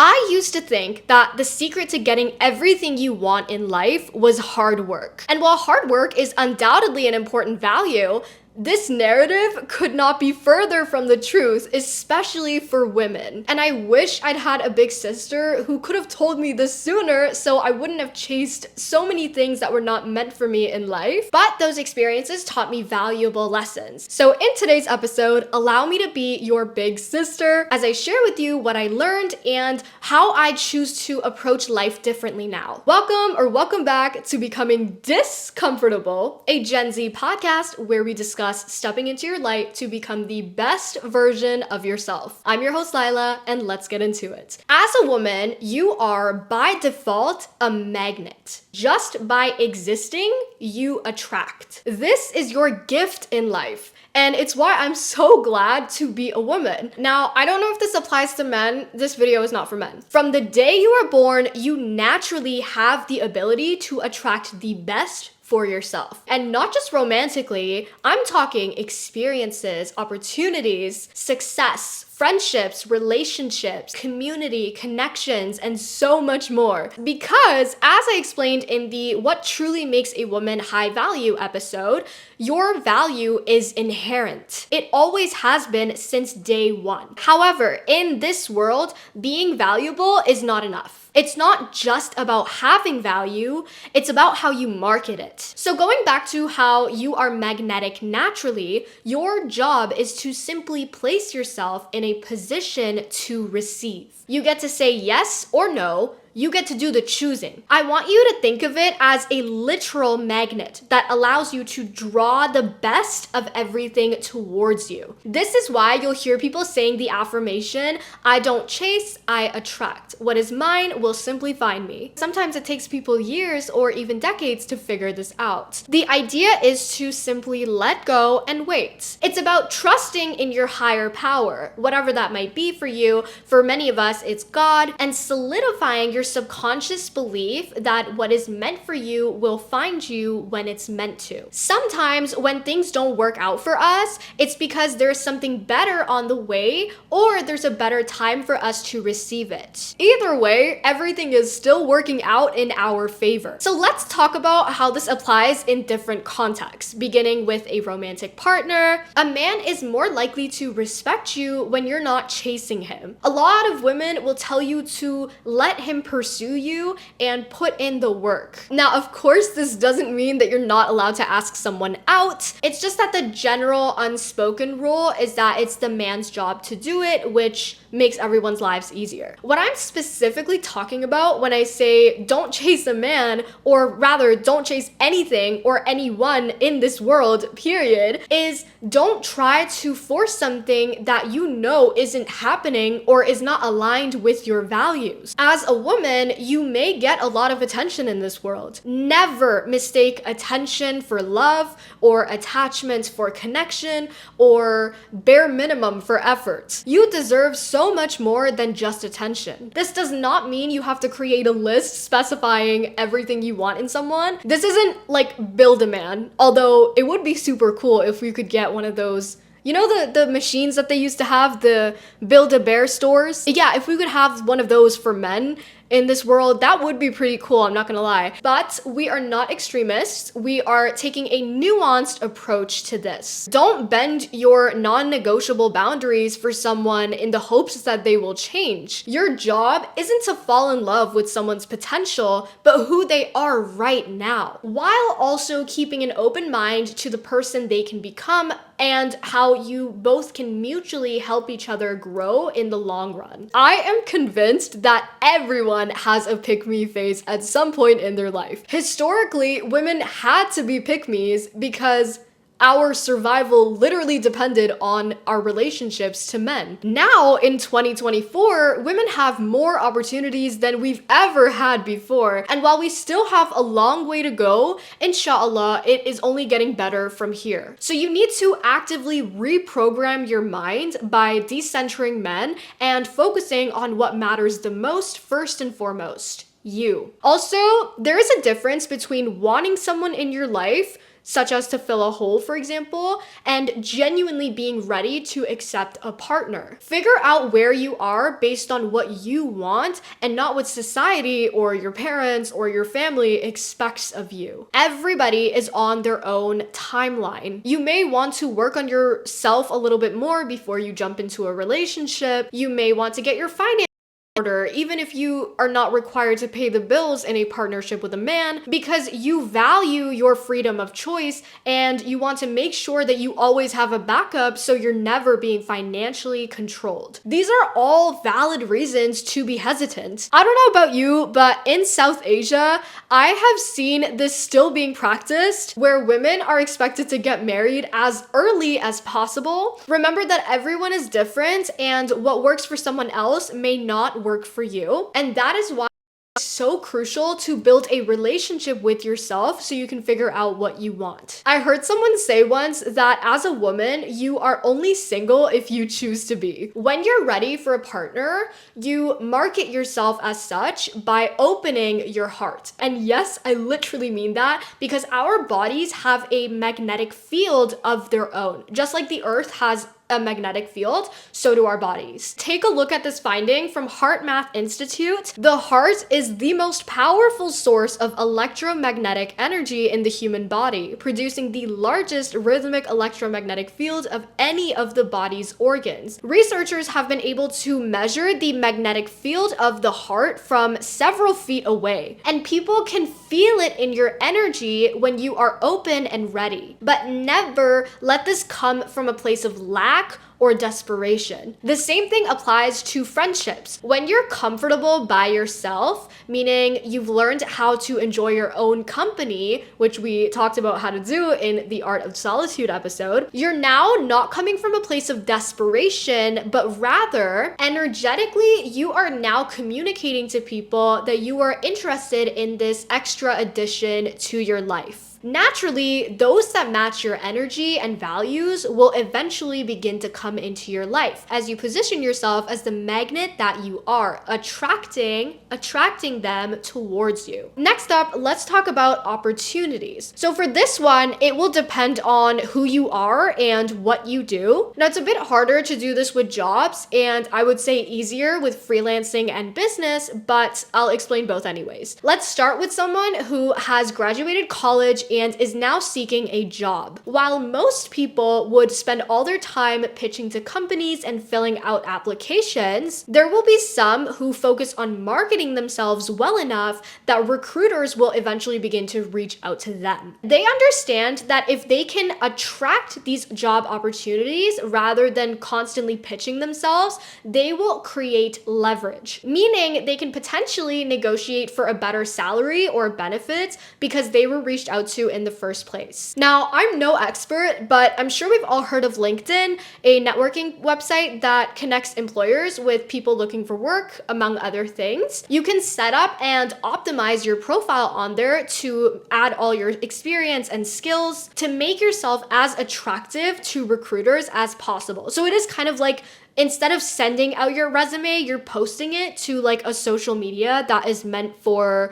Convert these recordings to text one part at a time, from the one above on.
I used to think that the secret to getting everything you want in life was hard work. And while hard work is undoubtedly an important value, this narrative could not be further from the truth, especially for women. And I wish I'd had a big sister who could have told me this sooner so I wouldn't have chased so many things that were not meant for me in life. But those experiences taught me valuable lessons. So in today's episode, allow me to be your big sister as I share with you what I learned and how I choose to approach life differently now. Welcome back to Becoming DISScomfortable, a Gen Z podcast where we discuss stepping into your light to become the best version of yourself. I'm your host, Lila, and let's get into it. As a woman, you are by default a magnet. Just by existing, you attract. This is your gift in life. And it's why I'm so glad to be a woman. Now, I don't know if this applies to men. This video is not for men. From the day you are born, you naturally have the ability to attract the best for yourself. And not just romantically, I'm talking experiences, opportunities, success, friendships, relationships, community, connections, and so much more. Because as I explained in the What Truly Makes a Woman High Value episode, your value is inherent. It always has been since day one. However, in this world, being valuable is not enough. It's not just about having value, it's about how you market it. So going back to how you are magnetic naturally, your job is to simply place yourself in a position to receive. You get to say yes or no. You get to do the choosing. I want you to think of it as a literal magnet that allows you to draw the best of everything towards you. This is why you'll hear people saying the affirmation, I don't chase, I attract. What is mine will simply find me. Sometimes it takes people years or even decades to figure this out. The idea is to simply let go and wait. It's about trusting in your higher power, whatever that might be for you. For many of us, it's God, and solidifying your subconscious belief that what is meant for you will find you when it's meant to. Sometimes when things don't work out for us, it's because there's something better on the way or there's a better time for us to receive it. Either way, everything is still working out in our favor. So let's talk about how this applies in different contexts, beginning with a romantic partner. A man is more likely to respect you when you're not chasing him. A lot of women will tell you to let him pursue you and put in the work. Now, of course, this doesn't mean that you're not allowed to ask someone out. It's just that the general unspoken rule is that it's the man's job to do it, which makes everyone's lives easier. What I'm specifically talking about when I say don't chase a man, or rather don't chase anything or anyone in this world, period, is don't try to force something that you know isn't happening or is not aligned with your values. As a woman, you may get a lot of attention in this world. Never mistake attention for love or attachment for connection or bare minimum for effort. You deserve so much more than just attention. This does not mean you have to create a list specifying everything you want in someone. This isn't like Build-A-Man, although it would be super cool if we could get one of those. You know the machines that they used to have, the Build-A-Bear stores? Yeah, if we could have one of those for men in this world, that would be pretty cool, I'm not gonna lie. But we are not extremists. We are taking a nuanced approach to this. Don't bend your non-negotiable boundaries for someone in the hopes that they will change. Your job isn't to fall in love with someone's potential, but who they are right now, while also keeping an open mind to the person they can become and how you both can mutually help each other grow in the long run. I am convinced that everyone has a pick-me phase at some point in their life. Historically, women had to be pick-me's because our survival literally depended on our relationships to men. Now, in 2024, women have more opportunities than we've ever had before. And while we still have a long way to go, inshallah, it is only getting better from here. So you need to actively reprogram your mind by decentering men and focusing on what matters the most first and foremost. You. Also, there is a difference between wanting someone in your life such as to fill a hole, for example, and genuinely being ready to accept a partner. Figure out where you are based on what you want and not what society or your parents or your family expects of you. Everybody is on their own timeline. You may want to work on yourself a little bit more before you jump into a relationship. You may want to get your finances order, even if you are not required to pay the bills in a partnership with a man, because you value your freedom of choice and you want to make sure that you always have a backup so you're never being financially controlled. These are all valid reasons to be hesitant. I don't know about you, but in South Asia, I have seen this still being practiced where women are expected to get married as early as possible. Remember that everyone is different and what works for someone else may not work for you. And that is why it's so crucial to build a relationship with yourself so you can figure out what you want. I heard someone say once that as a woman, you are only single if you choose to be. When you're ready for a partner, you market yourself as such by opening your heart. And yes, I literally mean that because our bodies have a magnetic field of their own. Just like the earth has a magnetic field, so do our bodies. Take a look at this finding from Heart Math Institute. The heart is the most powerful source of electromagnetic energy in the human body, producing the largest rhythmic electromagnetic field of any of the body's organs. Researchers have been able to measure the magnetic field of the heart from several feet away, and people can feel it in your energy when you are open and ready. But never let this come from a place of lack or desperation. The same thing applies to friendships. When you're comfortable by yourself, meaning you've learned how to enjoy your own company, which we talked about how to do in the Art of Solitude episode, you're now not coming from a place of desperation, but rather energetically, you are now communicating to people that you are interested in this extra addition to your life. Naturally, those that match your energy and values will eventually begin to come into your life as you position yourself as the magnet that you are, attracting them towards you. Next up, let's talk about opportunities. So for this one, it will depend on who you are and what you do. Now, it's a bit harder to do this with jobs, and I would say easier with freelancing and business, but I'll explain both anyways. Let's start with someone who has graduated college and is now seeking a job. While most people would spend all their time pitching to companies and filling out applications, there will be some who focus on marketing themselves well enough that recruiters will eventually begin to reach out to them. They understand that if they can attract these job opportunities rather than constantly pitching themselves, they will create leverage, meaning they can potentially negotiate for a better salary or benefits because they were reached out to in the first place. Now, I'm no expert, but I'm sure we've all heard of LinkedIn, a networking website that connects employers with people looking for work, among other things. You can set up and optimize your profile on there to add all your experience and skills to make yourself as attractive to recruiters as possible. So it is kind of like instead of sending out your resume, you're posting it to like a social media that is meant for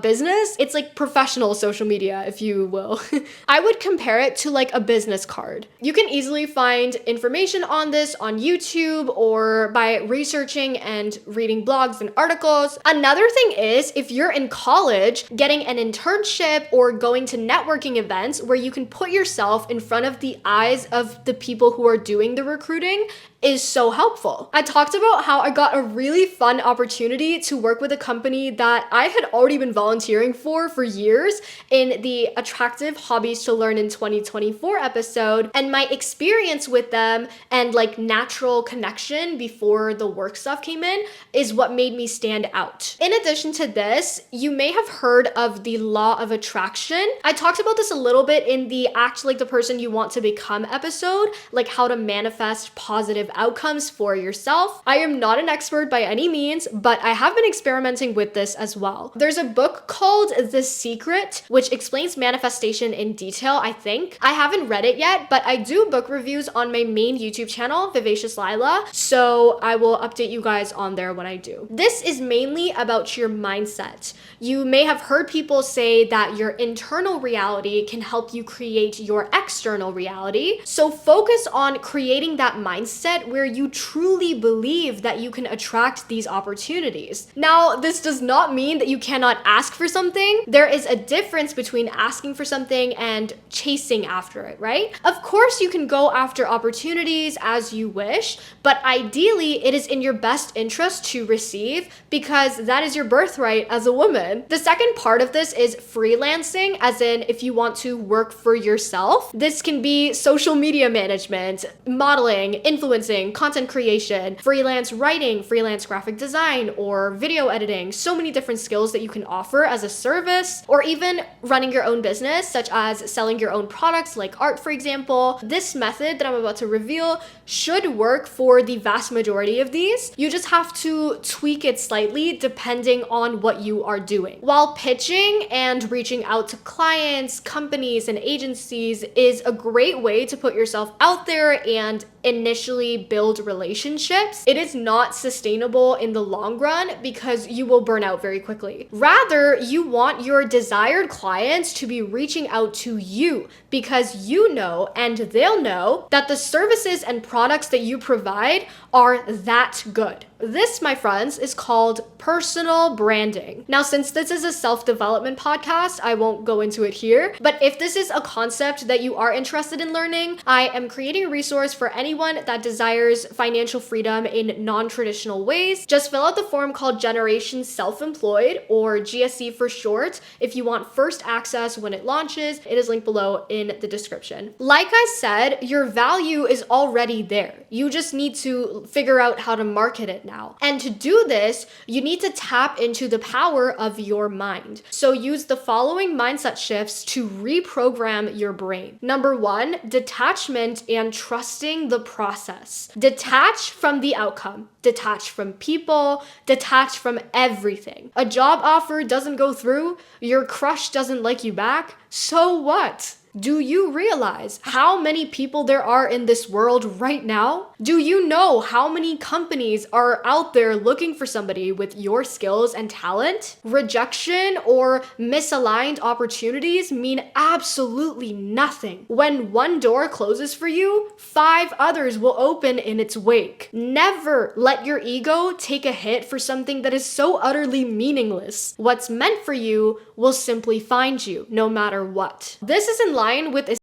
business. It's like professional social media, if you will. I would compare it to like a business card. You can easily find information on this on YouTube or by researching and reading blogs and articles. Another thing is if you're in college, getting an internship or going to networking events where you can put yourself in front of the eyes of the people who are doing the recruiting is so helpful. I talked about how I got a really fun opportunity to work with a company that I had already been volunteering for years in the Attractive Hobbies to Learn in 2024 episode, and my experience with them and like natural connection before the work stuff came in is what made me stand out. In addition to this, you may have heard of the law of attraction. I talked about this a little bit in the Act Like the Person You Want to Become episode, like how to manifest positive outcomes for yourself. I am not an expert by any means, but I have been experimenting with this as well. There's a book called The Secret, which explains manifestation in detail, I think. I haven't read it yet, but I do book reviews on my main YouTube channel, VIVACIOUSLYLA, so I will update you guys on there when I do. This is mainly about your mindset. You may have heard people say that your internal reality can help you create your external reality. So focus on creating that mindset where you truly believe that you can attract these opportunities. Now, this does not mean that you cannot ask for something. There is a difference between asking for something and chasing after it, right? Of course, you can go after opportunities as you wish, but ideally, it is in your best interest to receive because that is your birthright as a woman. The second part of this is freelancing, as in if you want to work for yourself. This can be social media management, modeling, influencing, content creation, freelance writing, freelance graphic design, or video editing. So many different skills that you can offer as a service, or even running your own business, such as selling your own products like art, for example. This method that I'm about to reveal should work for the vast majority of these. You just have to tweak it slightly depending on what you are doing. While pitching and reaching out to clients, companies, and agencies is a great way to put yourself out there and initially build relationships, it is not sustainable in the long run because you will burn out very quickly. Rather, you want your desired clients to be reaching out to you because you know and they'll know that the services and products that you provide are that good. This, my friends, is called personal branding. Now, since this is a self-development podcast, I won't go into it here, but if this is a concept that you are interested in learning, I am creating a resource for anyone that desires financial freedom in non-traditional ways. Just fill out the form called Generation Self-Employed, or GSE for short, if you want first access when it launches. It is linked below in the description. Like I said, your value is already there. You just need to figure out how to market it now. And to do this, you need to tap into the power of your mind. So use the following mindset shifts to reprogram your brain. Number one, detachment and trusting the process. Detach from the outcome. Detach from people. Detach from everything. A job offer doesn't go through. Your crush doesn't like you back. So what? Do you realize how many people there are in this world right now? Do you know how many companies are out there looking for somebody with your skills and talent? Rejection or misaligned opportunities mean absolutely nothing. When one door closes for you, 5 others will open in its wake. Never let your ego take a hit for something that is so utterly meaningless. What's meant for you will simply find you, no matter what. This is in line with, by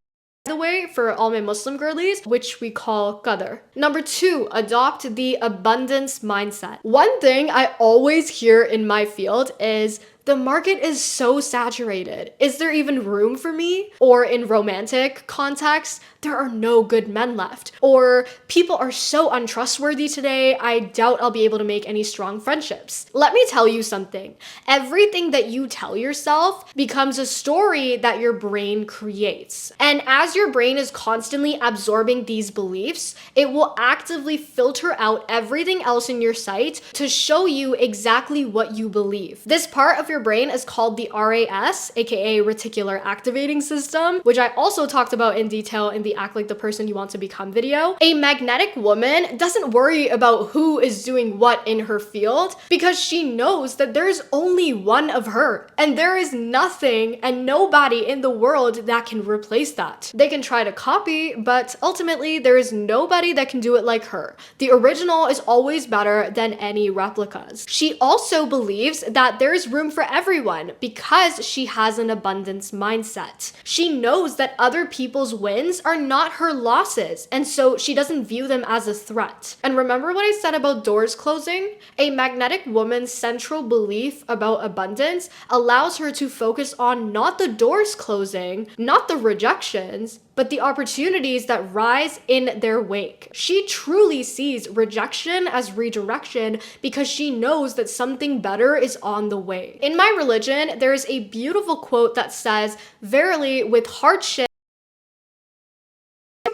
the way, for all my Muslim girlies, which we call qadr. Number 2, adopt the abundance mindset. One thing I always hear in my field is, the market is so saturated. Is there even room for me? Or in romantic context, there are no good men left. Or people are so untrustworthy today, I doubt I'll be able to make any strong friendships. Let me tell you something. Everything that you tell yourself becomes a story that your brain creates. And as your brain is constantly absorbing these beliefs, it will actively filter out everything else in your sight to show you exactly what you believe. This part of your brain is called the RAS, aka reticular activating system, which I also talked about in detail in the Act Like the Person You Want to Become video. A magnetic woman doesn't worry about who is doing what in her field because she knows that there's only one of her and there is nothing and nobody in the world that can replace that. They can try to copy, but ultimately there is nobody that can do it like her. The original is always better than any replicas. She also believes that there's room for everyone because she has an abundance mindset. She knows that other people's wins are not her losses, and so she doesn't view them as a threat. And remember what I said about doors closing? A magnetic woman's central belief about abundance allows her to focus on not the doors closing, not the rejections, but the opportunities that rise in their wake. She truly sees rejection as redirection because she knows that something better is on the way. In my religion, there is a beautiful quote that says, "Verily, with hardship,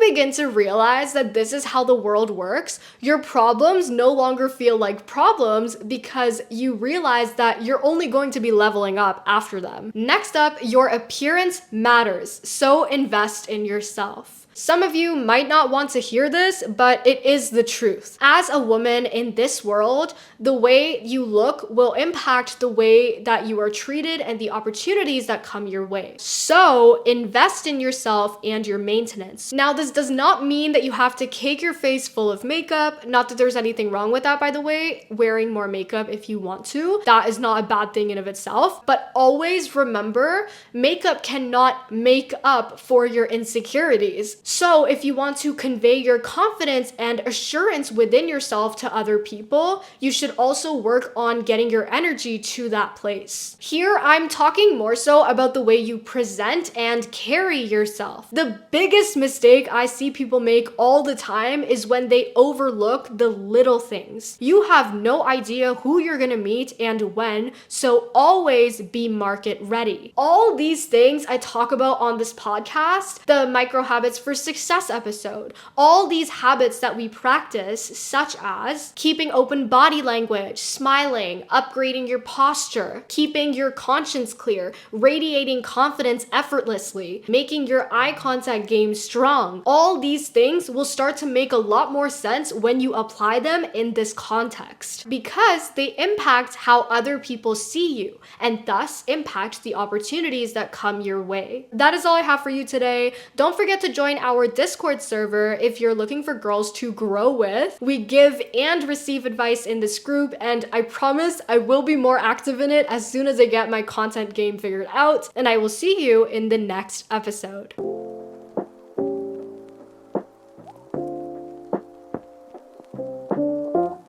begin to realize that this is how the world works, your problems no longer feel like problems because you realize that you're only going to be leveling up after them. Next up, your appearance matters, so invest in yourself. Some of you might not want to hear this, but it is the truth. As a woman in this world, the way you look will impact the way that you are treated and the opportunities that come your way. So invest in yourself and your maintenance. Now, this does not mean that you have to cake your face full of makeup. Not that there's anything wrong with that, by the way. Wearing more makeup if you want to. That is not a bad thing in of itself. But always remember, makeup cannot make up for your insecurities. So if you want to convey your confidence and assurance within yourself to other people, you should also work on getting your energy to that place. Here, I'm talking more so about the way you present and carry yourself. The biggest mistake I see people make all the time is when they overlook the little things. You have no idea who you're gonna meet and when, so always be market ready. All these things I talk about on this podcast, the micro habits for success episode, all these habits that we practice, such as keeping open body language, smiling, upgrading your posture, keeping your conscience clear, radiating confidence effortlessly, making your eye contact game strong. All these things will start to make a lot more sense when you apply them in this context because they impact how other people see you and thus impact the opportunities that come your way. That is all I have for you today. Don't forget to join our Discord server if you're looking for girls to grow with. We give and receive advice in this group, and I promise I will be more active in it as soon as I get my content game figured out, and I will see you in the next episode.